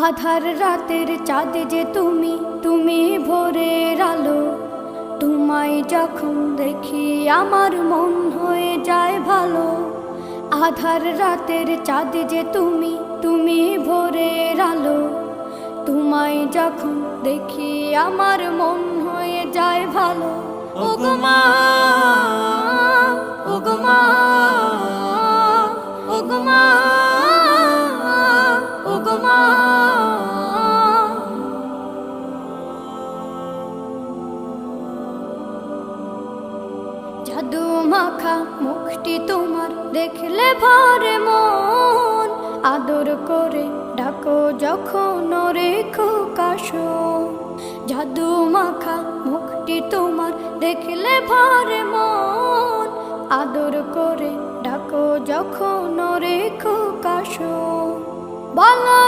আধার রাতের চাঁদ যে তুমি, তুমি ভোরের আলো। তোমায় যখন দেখি আমার মন হয়ে যায় ভালো। আধার রাতের চাঁদ যে তুমি, তুমি ভোরের আলো। তোমায় যখন দেখি আমার মন হয়ে যায় ভালো। ওগো মা, ওগো মা, ওগো মা, ওগো মা। জাদু মাখা মুখটি তোমার দেখলে ভরে মন। আদর করে ডাকো যখন রেখো কাশন। জাদু মাখা মুখটি তোমার দেখলে ভরে মন। আদর করে ডাকো যখন রেখো কাশন। বলো